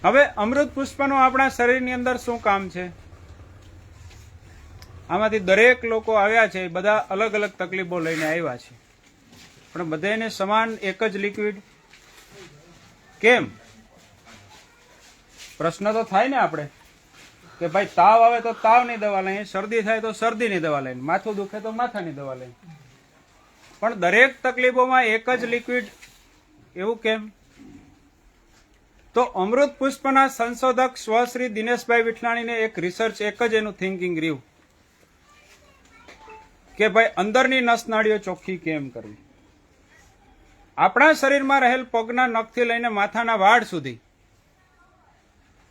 હવે અમૃત પુષ્પનું આપણા શરીરની અંદર શું કામ છે? આમાંથી દરેક લોકો આવ્યા છે, બધા અલગ અલગ તકલીફો લઈને આવ્યા છે, પણ બધાને સમાન એક જ લિક્વિડ કેમ? પ્રશ્ન તો થાય ને આપણે કે ભાઈ તાવ આવે તો તાવની દવા લઈએ, શરદી થાય તો શરદીની દવા લઈએ, માથું દુખે તો માથાની દવા લઈએ, પણ દરેક તકલીફોમાં એક જ લિક્વિડ એવું કેમ? તો અમૃત પુષ્પના સંશોધક સ્વશ્રી દિનેશભાઈ વિઠલાણીને એક રિસર્ચ, એક જ એનું થિંકિંગ રહ્યું કે ભાઈ અંદરની નસનાળીઓ ચોખ્ખી કેમ કરવી. આપણા શરીરમાં રહેલ પગના નખથી લઈને માથાના વાળ સુધી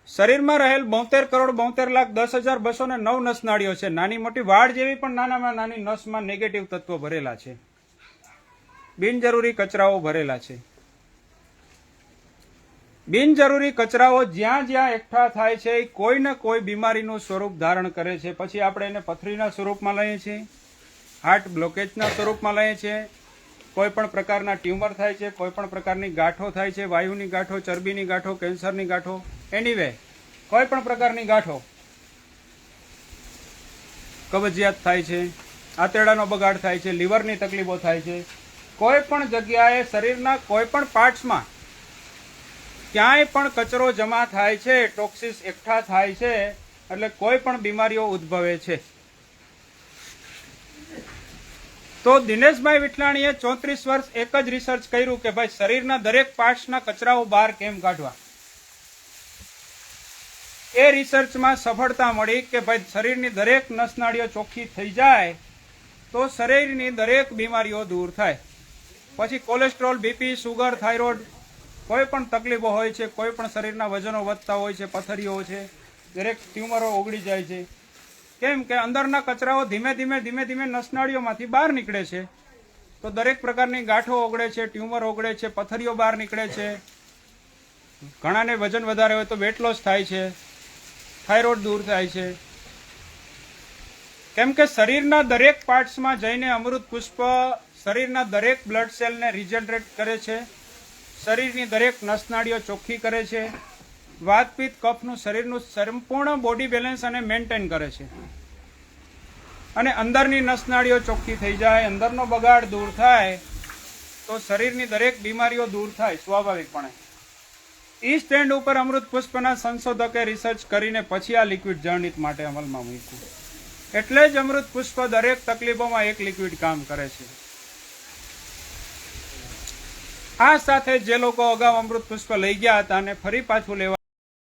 શરીરમાં રહેલ 72,72,10,209 નસનાળીઓ છે. નાની મોટી વાળ જેવી પણ નાનામાં નાની નસમાં નેગેટિવ તત્વો ભરેલા છે, બિનજરૂરી કચરાઓ ભરેલા છે. બિનજરૂરી કચરાઓ જ્યાં જ્યાં એકઠા થાય છે એ કોઈ ને કોઈ બીમારીનું સ્વરૂપ ધારણ કરે છે. પછી આપણે એને પથરીના સ્વરૂપમાં લઈએ છીએ, હાર્ટ બ્લોકેજના સ્વરૂપમાં લઈએ છીએ, કોઈ પણ પ્રકારના ટ્યુમર થાય છે, કોઈ પણ પ્રકારની ગાંઠો થાય છે, વાયુની ગાંઠો, ચરબીની ગાંઠો, કેન્સરની ગાંઠો, એનીવે કોઈ પણ પ્રકારની ગાંઠો, કબજિયાત થાય છે, આંતરડાનો બગાડ થાય છે, લીવરની તકલીફો થાય છે. કોઈ પણ જગ્યાએ શરીરના કોઈ પણ પાર્ટ્સમાં ક્યાંય પણ કચરો જમા થાય છે, ટોક્સિસ એકઠા થાય છે, એટલે કોઈ પણ બીમારીઓ ઉદ્ભવે છે. તો દિનેશભાઈ વિઠલાણીએ 34 વર્ષ એક જ રિસર્ચ કર્યું કે ભાઈ શરીરના દરેક પાર્ટ્સના કચરાઓ બહાર કેમ કાઢવા. એ રિસર્ચમાં સફળતા મળી કે ભાઈ શરીરની દરેક નસનાળીઓ ચોખ્ખી થઈ જાય તો શરીરની દરેક બીમારીઓ દૂર થાય. પછી કોલેસ્ટ્રોલ, બીપી, સુગર, થાઇરોઇડ, કોઈ પણ તકલીફો હોય છે, કોઈ પણ શરીરના વજનો વધતા હોય છે, પથરીઓ છે, દરેક ટ્યુમરો ઓગળી જાય છે. કેમ કે અંદરના કચરાઓ ધીમે ધીમે નસનાળીઓમાંથી બહાર નીકળે છે, તો દરેક પ્રકારની ગાંઠો ઓગળે છે, ટ્યુમર ઓગળે છે, પથરીઓ બહાર નીકળે છે. ઘણાને વજન વધારે હોય તો વેટ લોસ થાય છે, થાઇરોઇડ દૂર થાય છે. કેમ કે શરીરના દરેક પાર્ટ્સમાં જઈને અમૃત પુષ્પ શરીરના દરેક બ્લડ સેલને રિજનરેટ કરે છે, શરીરની દરેક નસનાળીઓ ચોખ્ખી કરે છે, વાત પિત્ત કફનું શરીરનું સંપૂર્ણ બોડી બેલેન્સ અને મેન્ટેન કરે છે, અને અંદરની નસનાળીઓ ચોખ્ખી થઈ જાય, અંદરનો બગાડ દૂર થાય તો શરીરની દરેક બીમારીઓ દૂર થાય સ્વાભાવિકપણે. ઈ સ્ટેન્ડ ઉપર અમૃત પુષ્પના સંશોધકે રિસર્ચ કરીને પછી આ લિક્વિડ જળનીત માટે અમલમાં મૂક્યું. એટલે જ અમૃત પુષ્પ દરેક તકલીફોમાં એક લિક્વિડ કામ કરે છે. આ સાથે જે લોકો અગાઉ અમૃત પુષ્પ લઈ ગયા હતા અને ફરી પાછું લેવા